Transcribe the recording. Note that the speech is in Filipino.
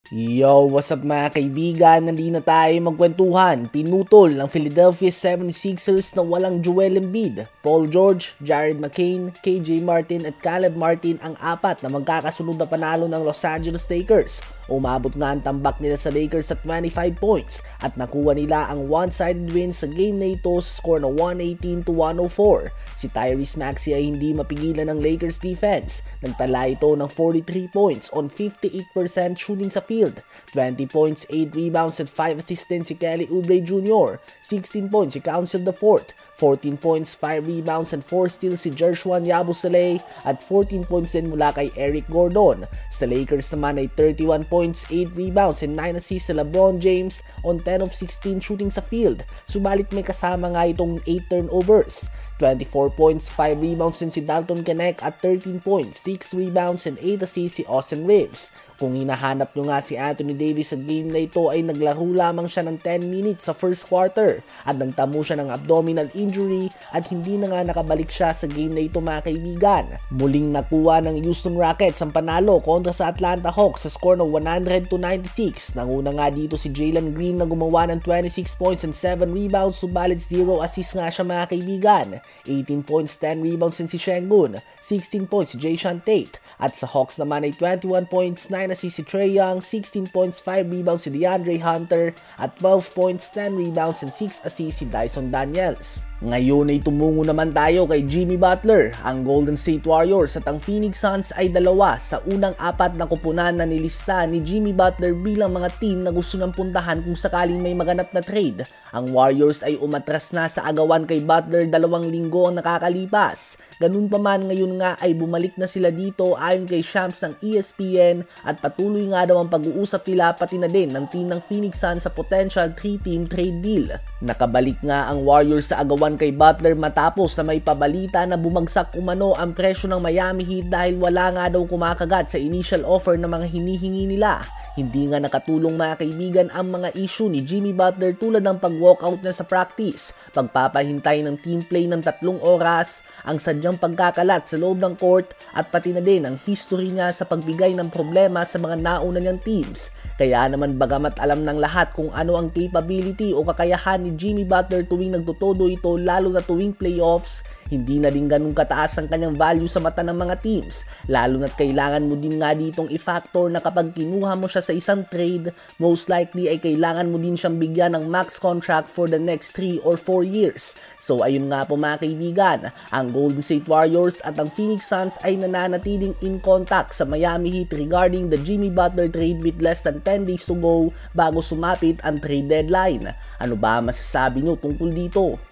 Yo, what's up mga kaibigan? Nandito na tayo magkwentuhan. Pinutol ng Philadelphia 76ers na walang Joel Embiid, Paul George, Jared McCain, KJ Martin at Caleb Martin ang apat na magkakasunod na panalo ng Los Angeles Lakers. Umabot nga ang tambak nila sa Lakers sa 25 points at nakuha nila ang one-sided win sa game na ito sa score na 118-104. Si Tyrese Maxey ay hindi mapigilan ng Lakers defense. Nagtala ito ng 43 points on 58% shooting sa field. 20 points, 8 rebounds at 5 assists din si Kelly Oubre Jr. 16 points si Council IV. 14 points, 5 rebounds and 4 steals si Jershwan Yabusele at 14 points din mula kay Eric Gordon. Sa Lakers naman ay 31 points, 8 rebounds and 9 assists si LeBron James on 10 of 16 shooting sa field. Subalit may kasama nga itong 8 turnovers. 24 points, 5 rebounds din si Dalton Knecht at 13 points, 6 rebounds and 8 assists si Austin Reeves. Kung hinahanap nyo nga si Anthony Davis sa game na ito ay naglaro lamang siya ng 10 minutes sa first quarter at nagtamo siya ng abdominal injury at hindi na nga nakabalik siya sa game na ito mga kaibigan. Muling nakuha ng Houston Rockets ang panalo kontra sa Atlanta Hawks sa score na 100-96. Nanguna nga dito si Jalen Green na gumawa ng 26 points and 7 rebounds subalit 0 assists nga siya mga kaibigan. 18 points, 10 rebounds din si Şengün, 16 points si Jae'Sean Tate. At sa Hawks naman ay 21 points, 9 assists si Trae Young, 16 points, 5 rebounds si DeAndre Hunter, at 12 points, 10 rebounds and 6 assists si Dyson Daniels. Ngayon ay tumungo naman tayo kay Jimmy Butler. Ang Golden State Warriors at ang Phoenix Suns ay dalawa sa unang apat na kupunan na nilista ni Jimmy Butler bilang mga team na gusto ng puntahan kung sakaling may maganap na trade. Ang Warriors ay umatras na sa agawan kay Butler 2 linggo ang nakakalipas. Ganun pa man ngayon nga ay bumalik na sila dito ayon kay Shams ng ESPN at patuloy nga daw ang pag-uusap nila pati na din ng team ng Phoenix Suns sa potential 3-team trade deal. Nakabalik nga ang Warriors sa agawan kay Butler matapos na may pabalita na bumagsak umano ang presyo ng Miami Heat dahil wala nga daw kumakagat sa initial offer na mga hinihingi nila. Hindi nga nakatulong mga kaibigan ang mga issue ni Jimmy Butler tulad ng pag-walkout niya sa practice, pagpapahintay ng team play ng 3 oras, ang sadyang pagkakalat sa loob ng court at pati na din ang history niya sa pagbigay ng problema sa mga nauna niyang teams. Kaya naman bagamat alam ng lahat kung ano ang capability o kakayahan ni Jimmy Butler tuwing nagtotodo ito lalo na tuwing playoffs, hindi na din ganun kataas ang kanyang value sa mata ng mga teams. Lalo na't kailangan mo din nga ditong i-factor na kapag kinuha mo siya sa isang trade, most likely ay kailangan mo din siyang bigyan ng max contract for the next 3 or 4 years. So ayun nga po mga kaibigan, ang Golden State Warriors at ang Phoenix Suns ay nananatiling in contact sa Miami Heat regarding the Jimmy Butler trade with less than 10 days to go bago sumapit ang trade deadline. Ano ba masasabi nyo tungkol dito?